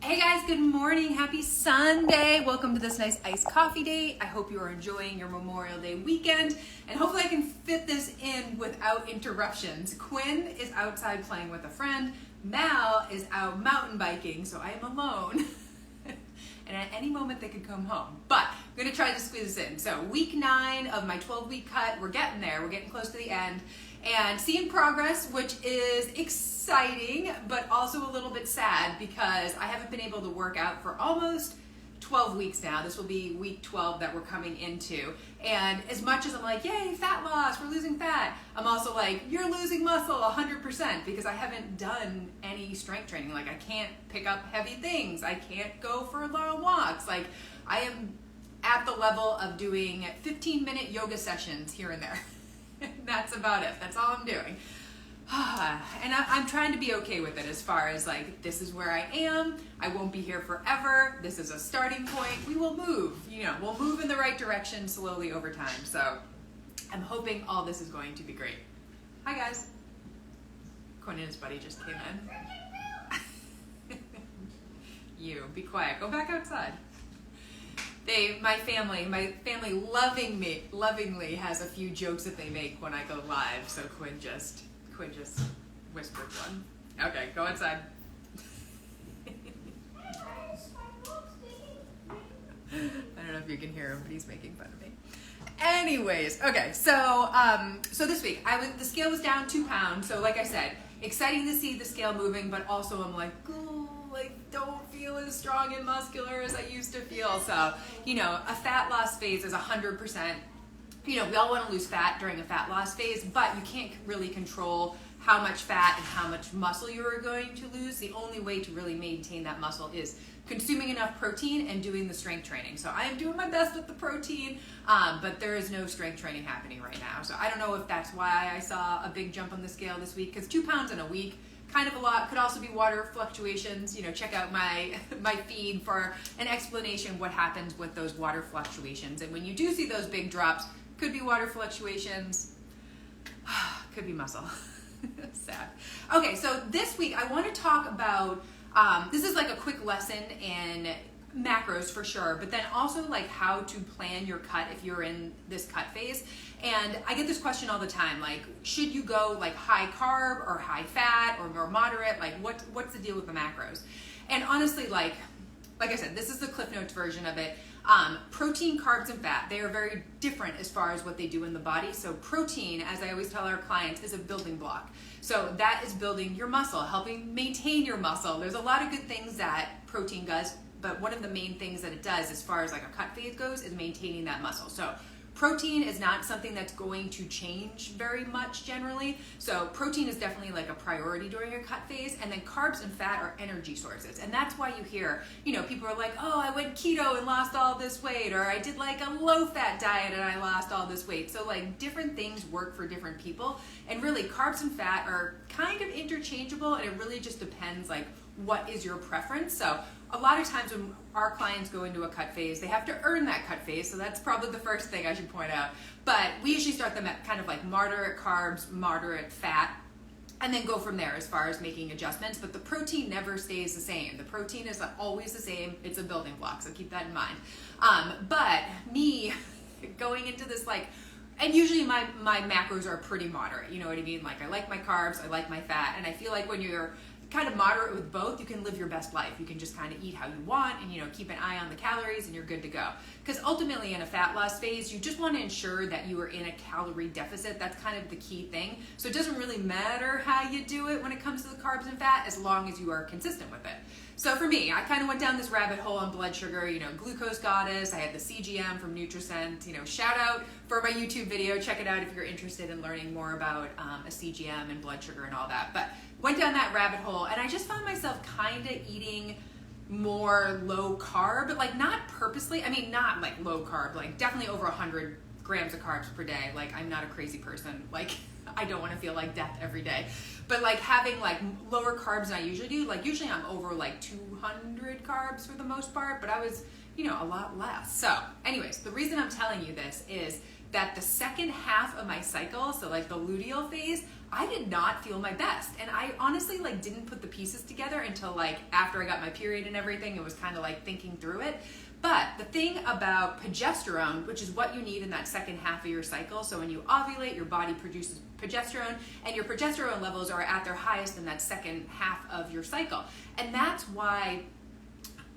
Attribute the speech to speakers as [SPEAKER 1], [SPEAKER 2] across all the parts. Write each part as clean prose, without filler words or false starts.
[SPEAKER 1] Hey guys, good morning. Happy Sunday. Welcome to this nice iced coffee date. I hope you are enjoying your Memorial Day weekend, and hopefully I can fit this in without interruptions. Quinn is outside playing with a friend. Mal is out mountain biking, so I am alone. And at any moment they could come home. But I'm gonna try to squeeze this in. So week 9 of my 12-week cut, we're getting there. We're getting close to the end. And seeing progress, which is exciting, but also a little bit sad because I haven't been able to work out for almost 12 weeks now. This will be week 12 that we're coming into. And as much as I'm like, yay, fat loss, we're losing fat, I'm also like, you're losing muscle 100% because I haven't done any strength training. Like I can't pick up heavy things. I can't go for long walks. Like I am at the level of doing 15-minute yoga sessions here and there. That's about it. That's all I'm doing. And I'm trying to be okay with it as far as like, this is where I am. I won't be here forever. This is a starting point. We will move, we'll move in the right direction slowly over time. So I'm hoping all this is going to be great. Hi guys. Quinn and his buddy just came in. You, be quiet. Go back outside. My family lovingly has a few jokes that they make when I go live. So Quinn just whispered one. Okay, go outside. I don't know if you can hear him, but he's making fun of me. Anyways, okay, so this week the scale was down 2 pounds. So like I said, exciting to see the scale moving, but also I'm like, don't feel as strong and muscular as I used to feel. So, a fat loss phase is 100%. We all want to lose fat during a fat loss phase, but you can't really control how much fat and how much muscle you are going to lose. The only way to really maintain that muscle is consuming enough protein and doing the strength training. So I am doing my best with the protein, but there is no strength training happening right now. So I don't know if that's why I saw a big jump on the scale this week, because 2 pounds in a week, kind of a lot. Could also be water fluctuations. Check out my feed for an explanation what happens with those water fluctuations. And when you do see those big drops, could be water fluctuations, could be muscle. Sad. Okay, so this week I want to talk about, this is like a quick lesson in macros for sure, but then also like how to plan your cut if you're in this cut phase. And I get this question all the time, like, should you go like high carb or high fat or more moderate? Like what's the deal with the macros? And honestly, like I said, this is the Cliff Notes version of it. Protein, carbs, and fat, they are very different as far as what they do in the body. So protein, as I always tell our clients, is a building block. So that is building your muscle, helping maintain your muscle. There's a lot of good things that protein does, but one of the main things that it does as far as like a cut phase goes is maintaining that muscle. So protein is not something that's going to change very much generally. So protein is definitely like a priority during your cut phase. And then carbs and fat are energy sources. And that's why you hear, people are like, oh, I went keto and lost all this weight, or I did like a low fat diet and I lost all this weight. So like different things work for different people. And really carbs and fat are kind of interchangeable, and it really just depends like what is your preference. So a lot of times when our clients go into a cut phase, they have to earn that cut phase. So that's probably the first thing I should point out. But we usually start them at kind of like moderate carbs, moderate fat, and then go from there as far as making adjustments. But the protein never stays the same. The protein is always the same. It's a building block, so keep that in mind. But me going into this and usually my macros are pretty moderate. You know what I mean? Like I like my carbs, I like my fat, and I feel like when you're kind of moderate with both, you can live your best life. You can just kind of eat how you want and keep an eye on the calories and you're good to go. Because ultimately in a fat loss phase, you just want to ensure that you are in a calorie deficit. That's kind of the key thing. So it doesn't really matter how you do it when it comes to the carbs and fat, as long as you are consistent with it. So for me, I kind of went down this rabbit hole on blood sugar, glucose goddess. I had the CGM from Nutricent, shout out for my YouTube video. Check it out if you're interested in learning more about a CGM and blood sugar and all that. But went down that rabbit hole, and I just found myself kind of eating more low carb, like not purposely. I mean, not like low carb, like definitely over 100 grams of carbs per day. Like I'm not a crazy person. Like I don't want to feel like death every day. But like having like lower carbs than I usually do, like usually I'm over like 200 carbs for the most part, but I was, a lot less. So anyways, the reason I'm telling you this is that the second half of my cycle, so like the luteal phase, I did not feel my best. And I honestly like didn't put the pieces together until like after I got my period and everything. It was kind of like thinking through it. But the thing about progesterone, which is what you need in that second half of your cycle, so when you ovulate, your body produces progesterone, and your progesterone levels are at their highest in that second half of your cycle. And that's why,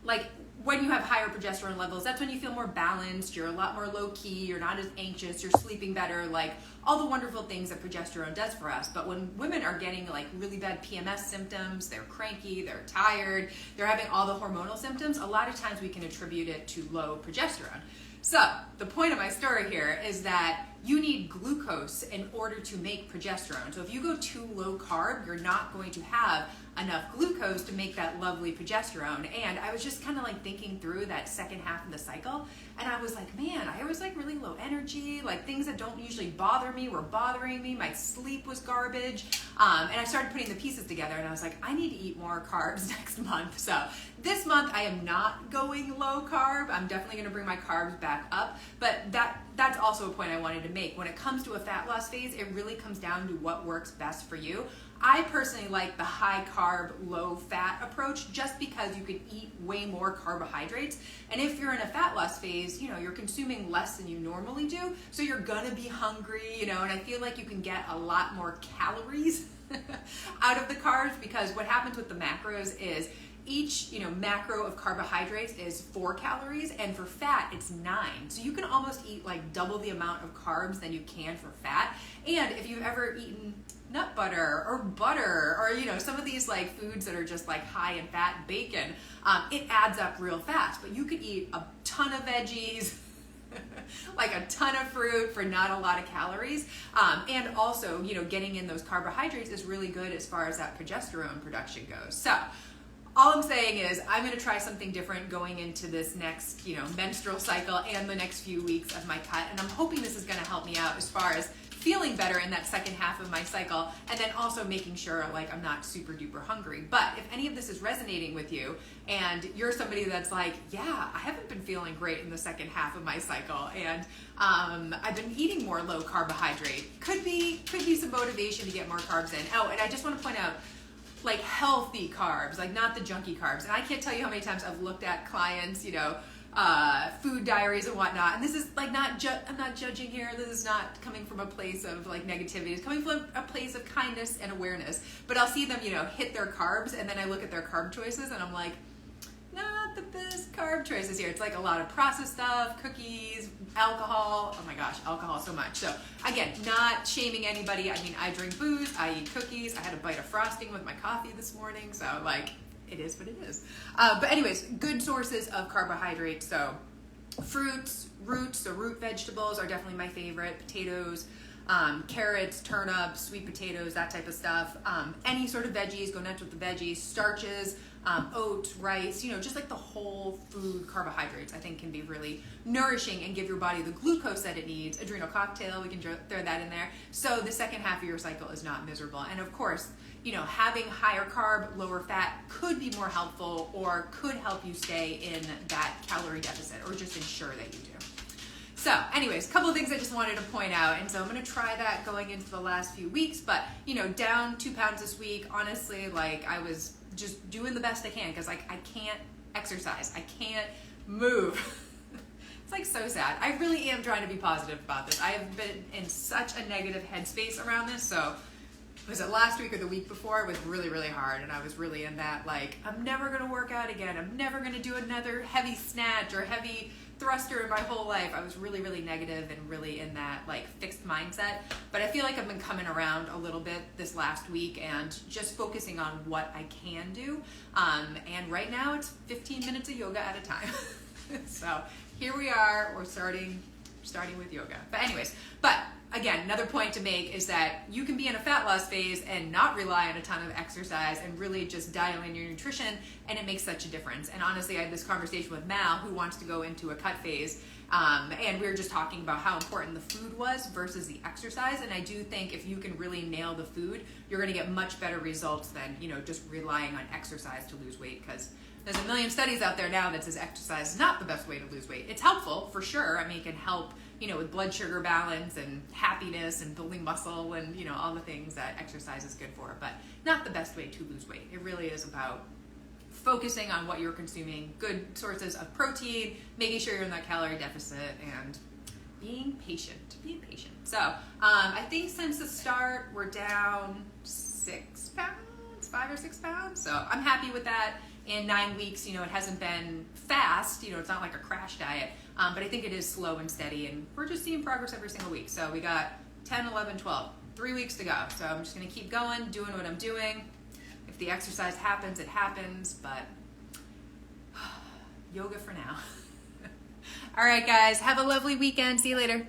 [SPEAKER 1] like, when you have higher progesterone levels, that's when you feel more balanced, you're a lot more low-key, you're not as anxious, you're sleeping better, like all the wonderful things that progesterone does for us. But when women are getting like really bad PMS symptoms, they're cranky, they're tired, they're having all the hormonal symptoms, a lot of times we can attribute it to low progesterone. So the point of my story here is that you need glucose in order to make progesterone. So if you go too low carb, you're not going to have enough glucose to make that lovely progesterone. And I was just kind of like thinking through that second half of the cycle, and I was like, man, I was like really low energy, like things that don't usually bother me were bothering me, my sleep was garbage, and I started putting the pieces together, and I was like, I need to eat more carbs next month. So this month I am not going low carb. I'm definitely going to bring my carbs back up, but that's also a point I wanted to make. When it comes to a fat loss phase, it really comes down to what works best for you. I personally like the high carb, low fat approach just because you can eat way more carbohydrates. And if you're in a fat loss phase, you know, you're consuming less than you normally do. So you're gonna be hungry, you know, and I feel like you can get a lot more calories out of the carbs, because what happens with the macros is each, you know, macro of carbohydrates is 4 calories, and for fat it's 9. So you can almost eat like double the amount of carbs than you can for fat. And if you've ever eaten nut butter or you know, some of these like foods that are just like high in fat, bacon, it adds up real fast. But you could eat a ton of veggies, like a ton of fruit for not a lot of calories, and also, you know, getting in those carbohydrates is really good as far as that progesterone production goes. So all I'm saying is I'm going to try something different going into this next, you know, menstrual cycle and the next few weeks of my cut, and I'm hoping this is going to help me out as far as feeling better in that second half of my cycle, and then also making sure like I'm not super duper hungry. But if any of this is resonating with you and you're somebody that's like, yeah, I haven't been feeling great in the second half of my cycle, and I've been eating more low carbohydrate, could be some motivation to get more carbs in. Oh, and I just want to point out, like healthy carbs, like not the junky carbs. And I can't tell you how many times I've looked at clients, you know, food diaries and whatnot, and this is like I'm not judging here, this is not coming from a place of like negativity, it's coming from a place of kindness and awareness. But I'll see them, you know, hit their carbs, and then I look at their carb choices and I'm like, not the best carb choices here. It's like a lot of processed stuff, cookies, alcohol. Oh my gosh, alcohol so much. So again, not shaming anybody. I mean, I drink booze, I eat cookies, I had a bite of frosting with my coffee this morning, so like, it is what it is. But anyways, good sources of carbohydrates. So fruits, roots, so root vegetables are definitely my favorite. Potatoes, carrots, turnips, sweet potatoes, that type of stuff. Any sort of veggies, go nuts with the veggies. Starches, oats, rice, you know, just like the whole food carbohydrates, I think can be really nourishing and give your body the glucose that it needs. Adrenal cocktail, we can throw that in there. So the second half of your cycle is not miserable. And of course, you know, having higher carb, lower fat could be more helpful, or could help you stay in that calorie deficit, or just ensure that you do. So anyways, a couple of things I just wanted to point out, and so I'm going to try that going into the last few weeks. But, you know, down 2 pounds this week, honestly, like I was just doing the best I can, because like I can't exercise, I can't move. It's like so sad. I really am trying to be positive about this. I have been in such a negative headspace around this. So was it last week or the week before? It was really, really hard, and I was really in that like, I'm never going to work out again, I'm never going to do another heavy snatch or heavy thruster in my whole life. I was really, really negative and really in that like fixed mindset. But I feel like I've been coming around a little bit this last week and just focusing on what I can do. And right now it's 15 minutes of yoga at a time. So here we are, we're starting with yoga. But anyways, again, another point to make is that you can be in a fat loss phase and not rely on a ton of exercise and really just dial in your nutrition, and it makes such a difference. And honestly, I had this conversation with Mal, who wants to go into a cut phase, And we were just talking about how important the food was versus the exercise. And I do think if you can really nail the food, you're going to get much better results than, just relying on exercise to lose weight, because there's a million studies out there now that says exercise is not the best way to lose weight. It's helpful for sure. I mean, it can help, with blood sugar balance and happiness and building muscle and, all the things that exercise is good for, but not the best way to lose weight. It really is about focusing on what you're consuming, good sources of protein, making sure you're in that calorie deficit, and being patient. So I think since the start, we're down 6 pounds, 5 or 6 pounds. So I'm happy with that. In 9 weeks, it hasn't been fast, it's not like a crash diet, but I think it is slow and steady, and we're just seeing progress every single week. So we got 10, 11, 12, 3 weeks to go. So I'm just going to keep going, doing what I'm doing. If the exercise happens, it happens, but yoga for now. All right, guys, have a lovely weekend. See you later.